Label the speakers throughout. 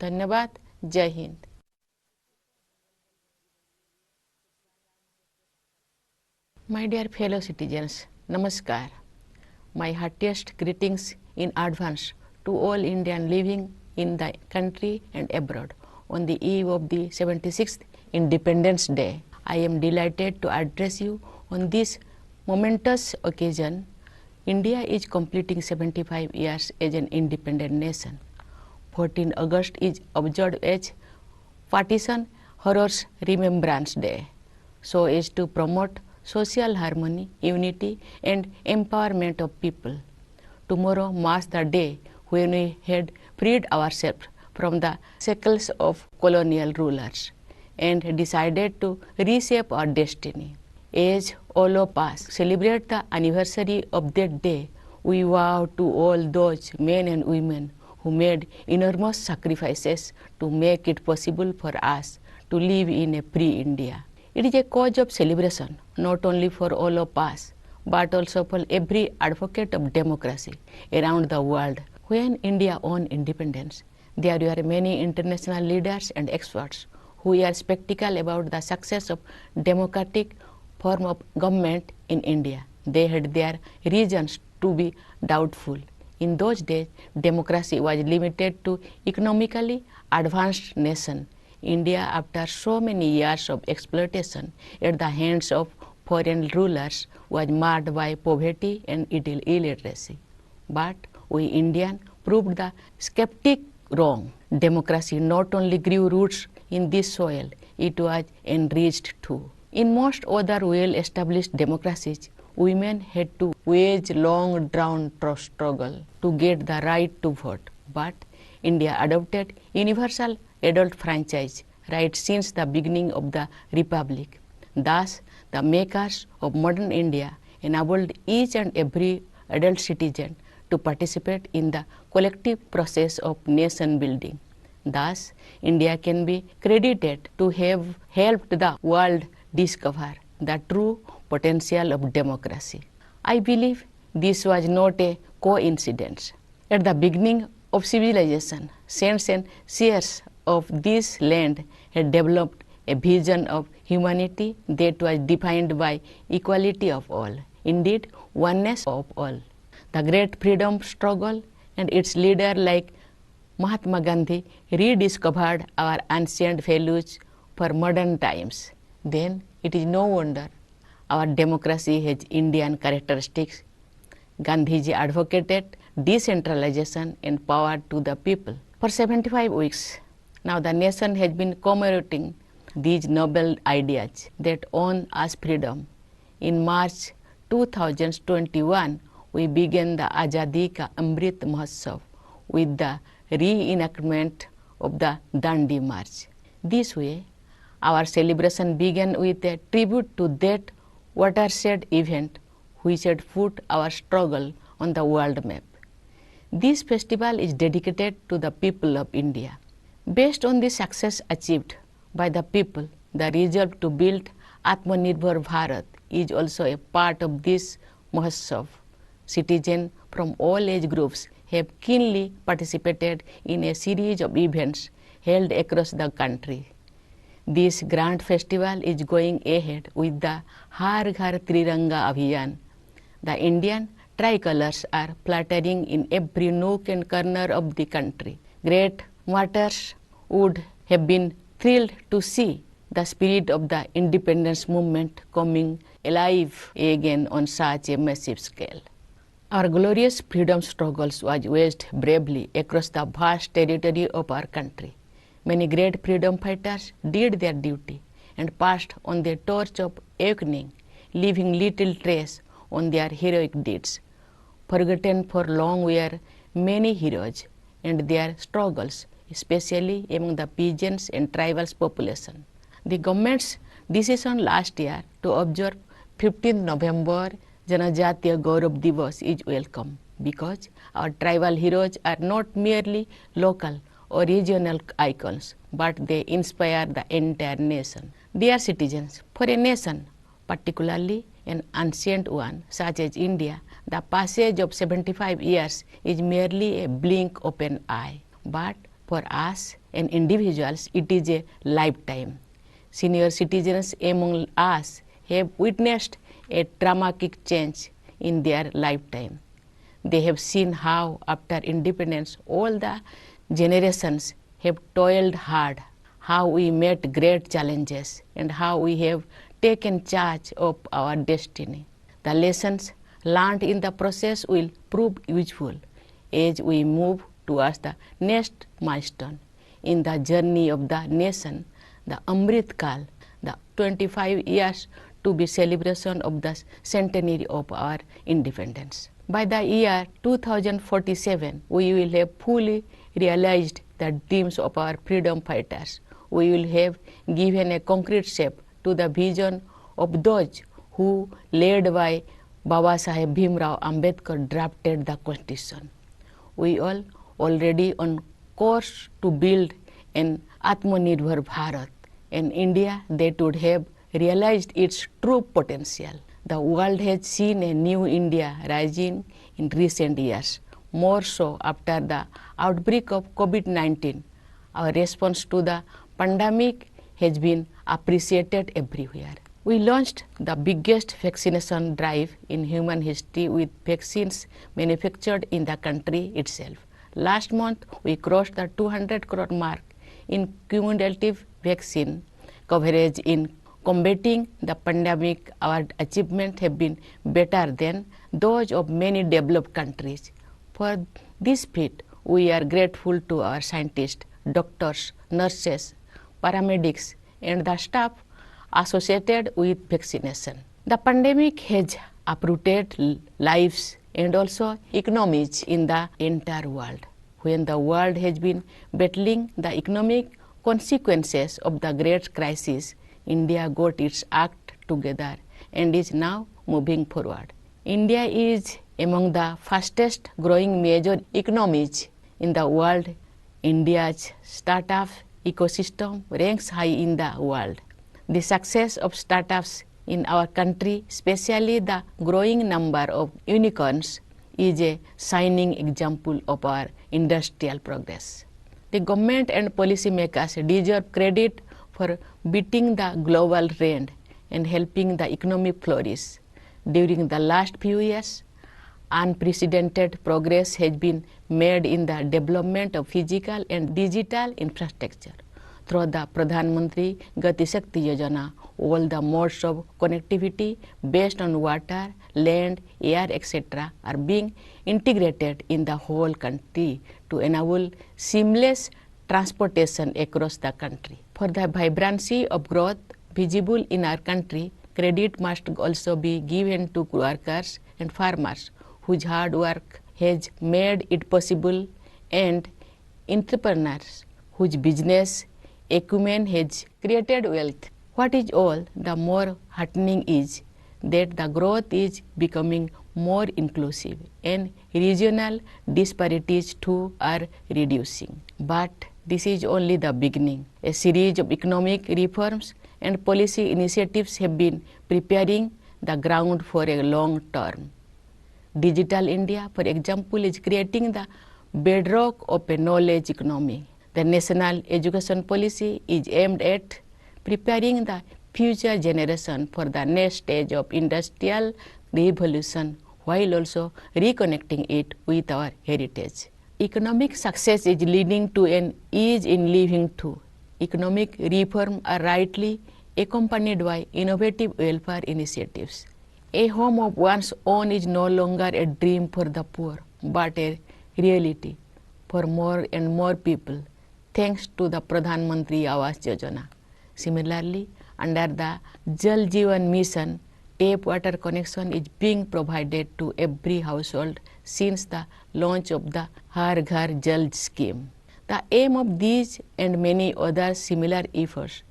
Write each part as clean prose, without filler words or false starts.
Speaker 1: धन्यवाद. जय Hind. My dear fellow citizens, Namaskar. My heartiest greetings in advance to all Indians living in the country and abroad on the eve of the 76th Independence Day. I am delighted to address you on this momentous occasion. India is completing 75 years as an independent nation. 14 August is observed as Partition Horrors Remembrance Day, so as to promote social harmony, unity, and empowerment of people. Tomorrow marks the day when we had freed ourselves from the shackles of colonial rulers and decided to reshape our destiny. As all of us celebrate the anniversary of that day, we vow to all those men and women who made enormous sacrifices to make it possible for us to live in a free India. It is a cause of celebration not only for all of us, but also for every advocate of democracy around the world. When India won independence, there were many international leaders and experts who were skeptical about the success of democratic form of government in India. They had their reasons to be doubtful. In those days, democracy was limited to economically advanced nations. India, after so many years of exploitation at the hands of foreign rulers, was marred by poverty and illiteracy. But we Indians proved the skeptic wrong. Democracy not only grew roots in this soil, it was enriched too. In most other well-established democracies, women had to wage long drawn struggle to get the right to vote. But India adopted universal adult franchise right since the beginning of the Republic. Thus, the makers of modern India enabled each and every adult citizen to participate in the collective process of nation building. Thus, India can be credited to have helped the world discover the true potential of democracy. I believe this was not a coincidence. At the beginning of civilization, saints and seers of this land had developed a vision of humanity that was defined by equality of all, indeed oneness of all. The great freedom struggle and its leader like Mahatma Gandhi rediscovered our ancient values for modern times. Then it is no wonder our democracy has Indian characteristics. Gandhiji advocated decentralization and power to the people. For 75 weeks, now the nation has been commemorating these noble ideas that won us freedom. In March 2021, we began the Azadi Ka Amrit Mahotsav with the reenactment of the Dandi March. This way, our celebration began with a tribute to that watershed event which had put our struggle on the world map. This festival is dedicated to the people of India. Based on the success achieved by the people, the resolve to build Atmanirbhar Bharat is also a part of this Mahotsav. Citizens from all age groups have keenly participated in a series of events held across the country. This grand festival is going ahead with the Har Ghar Triranga Abhiyan. The Indian tricolors are fluttering in every nook and corner of the country. Great martyrs would have been thrilled to see the spirit of the independence movement coming alive again on such a massive scale. Our glorious freedom struggles was waged bravely across the vast territory of our country. Many great freedom fighters did their duty and passed on the torch of awakening, leaving little trace on their heroic deeds. Forgotten for long were many heroes and their struggles, especially among the peasants and tribal population. The government's decision last year to observe 15th November Janajatiya Gaurav Divas is welcome because our tribal heroes are not merely local or regional icons, but they inspire the entire nation. Dear citizens, for a nation, particularly an ancient one such as India, the passage of 75 years is merely a blink of an eye. But For us and individuals, it is a lifetime. Senior citizens among us have witnessed a dramatic change in their lifetime. They have seen how, after independence, all the generations have toiled hard, how we met great challenges, and how we have taken charge of our destiny. The lessons learned in the process will prove useful as we move towards the next milestone in the journey of the nation, the Amrit Kal, the 25 years to be celebration of the centenary of our independence. By the year 2047, we will have fully realized the dreams of our freedom fighters. We will have given a concrete shape to the vision of those who, led by Baba Saheb Bhimrao Ambedkar, drafted the Constitution. We all already on course to build an Atmanirbhar Bharat, an India that would have realized its true potential. The world has seen a new India rising in recent years, more so after the outbreak of COVID-19. Our response to the pandemic has been appreciated everywhere. We launched the biggest vaccination drive in human history with vaccines manufactured in the country itself. Last month, we crossed the 200 crore mark in cumulative vaccine coverage in combating the pandemic. Our achievements have been better than those of many developed countries. For this feat, we are grateful to our scientists, doctors, nurses, paramedics, and the staff associated with vaccination. The pandemic has uprooted lives and also economies in the entire world. When the world has been battling the economic consequences of the great crisis, India got its act together and is now moving forward. India is among the fastest growing major economies in the world. India's startup ecosystem ranks high in the world. The success of startups in our country, especially the growing number of unicorns, is a shining example of our industrial progress. The government and policymakers deserve credit for beating the global trend and helping the economy flourish. During the last few years, unprecedented progress has been made in the development of physical and digital infrastructure. Through the Pradhan Mantri Gati Shakti Yojana, all the modes of connectivity based on water, land, air, etc. are being integrated in the whole country to enable seamless transportation across the country. For the vibrancy of growth visible in our country, credit must also be given to workers and farmers whose hard work has made it possible, and entrepreneurs whose business acumen has created wealth. What is all the more heartening is that the growth is becoming more inclusive and regional disparities too are reducing. But this is only the beginning. A series of economic reforms and policy initiatives have been preparing the ground for a long term. Digital India, for example, is creating the bedrock of a knowledge economy. The national education policy is aimed at preparing the future generation for the next stage of industrial revolution while also reconnecting it with our heritage. Economic success is leading to an ease in living too. Economic reform are rightly accompanied by innovative welfare initiatives. A home of one's own is no longer a dream for the poor, but a reality for more and more people, thanks to the Pradhan Mantri Awas Yojana. Similarly, under the Jal Jeevan Mission, tap water connection is being provided to every household since the launch of the Har Ghar Jal scheme. The aim of these and many other similar efforts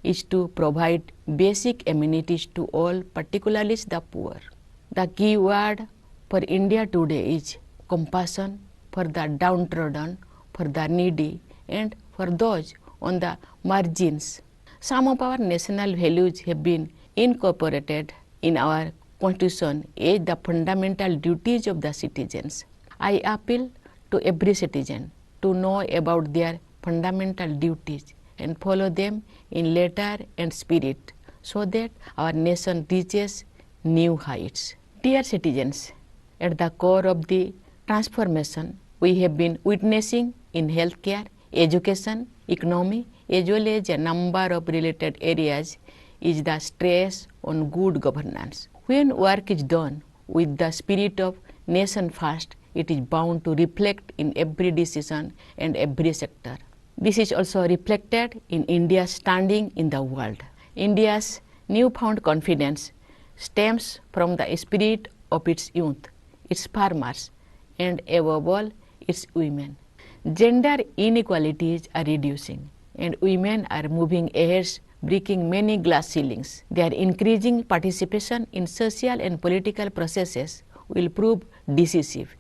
Speaker 1: is to provide basic amenities to all, particularly the poor. The key word for India today is compassion for the downtrodden, for the needy, and for those on the margins. Some of our national values have been incorporated in our Constitution as the fundamental duties of the citizens. I appeal to every citizen to know about their fundamental duties and follow them in letter and spirit so that our nation reaches new heights. Dear citizens, at the core of the transformation we have been witnessing in healthcare, education, economy, as well as a number of related areas is the stress on good governance. When work is done with the spirit of nation first, it is bound to reflect in every decision and every sector. This is also reflected in India's standing in the world. India's newfound confidence stems from the spirit of its youth, its farmers, and above all, its women. Gender inequalities are reducing, and women are moving ahead, breaking many glass ceilings. Their increasing participation in social and political processes will prove decisive.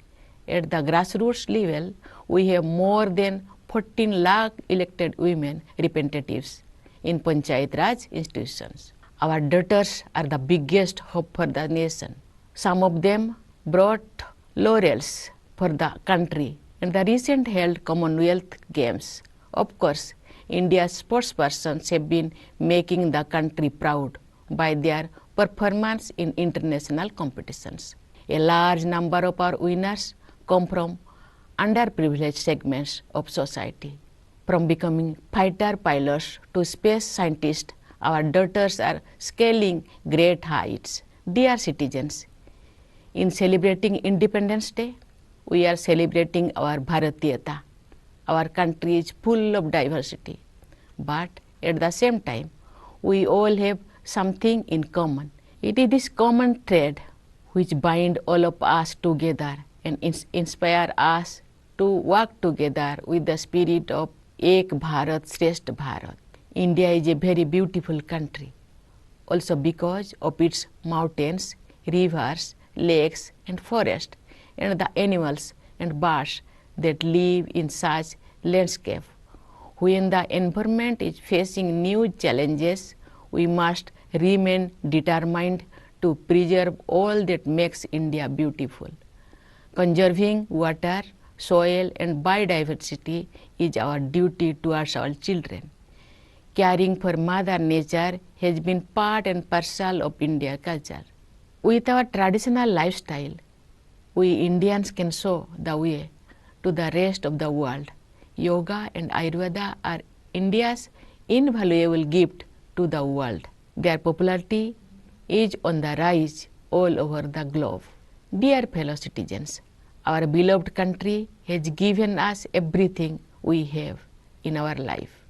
Speaker 1: At the grassroots level, we have more than 14 lakh elected women representatives in Panchayat Raj institutions. Our daughters are the biggest hope for the nation. Some of them brought laurels for the country in the recent held Commonwealth Games. Of course, India's sportspersons have been making the country proud by their performance in international competitions. A large number of our winners come from underprivileged segments of society. From becoming fighter pilots to space scientists, our daughters are scaling great heights. Dear citizens, in celebrating Independence Day, we are celebrating our Bharatiyata. Our country is full of diversity, but at the same time, we all have something in common. It is this common thread which binds all of us together and inspire us to work together with the spirit of Ek Bharat Shrestha Bharat. India is a very beautiful country, also because of its mountains, rivers, lakes and forests, and the animals and birds that live in such landscape. When the environment is facing new challenges, we must remain determined to preserve all that makes India beautiful. Conserving water, soil and biodiversity is our duty towards our children. Caring for Mother Nature has been part and parcel of Indian culture. With our traditional lifestyle, we Indians can show the way to the rest of the world. Yoga and Ayurveda are India's invaluable gift to the world. Their popularity is on the rise all over the globe. Dear fellow citizens, our beloved country has given us everything we have in our life.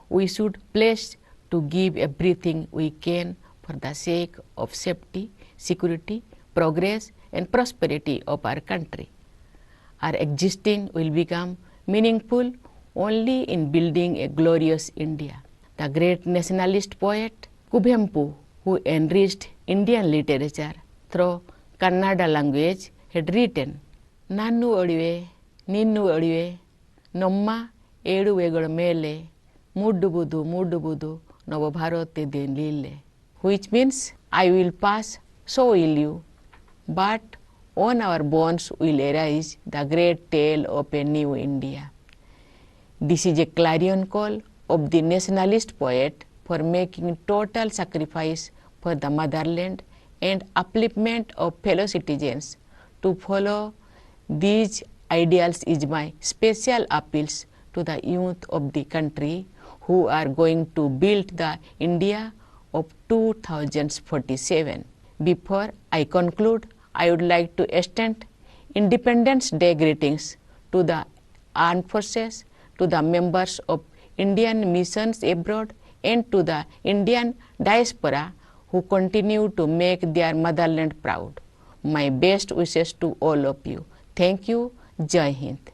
Speaker 1: We should pledge to give everything we can for the sake of safety, security, progress and prosperity of our country. Our existence will become meaningful only in building a glorious India. The great nationalist poet Kuvempu, who enriched Indian literature through Kannada language, had written, Nannu Odive, Ninnu Odive, Nomma Eduvegal Mele, Mudubudu, Nava Bharate den Lille, which means, I will pass, so will you, but on our bones will arise the great tale of a new India. This is a clarion call of the nationalist poet for making total sacrifice for the motherland and upliftment of fellow citizens. To follow these ideals is my special appeals to the youth of the country who are going to build the India of 2047. Before I conclude, I would like to extend Independence Day greetings to the armed forces, to the members of Indian missions abroad, and to the Indian diaspora who continue to make their motherland proud. My best wishes to all of you. Thank you. Jai Hind.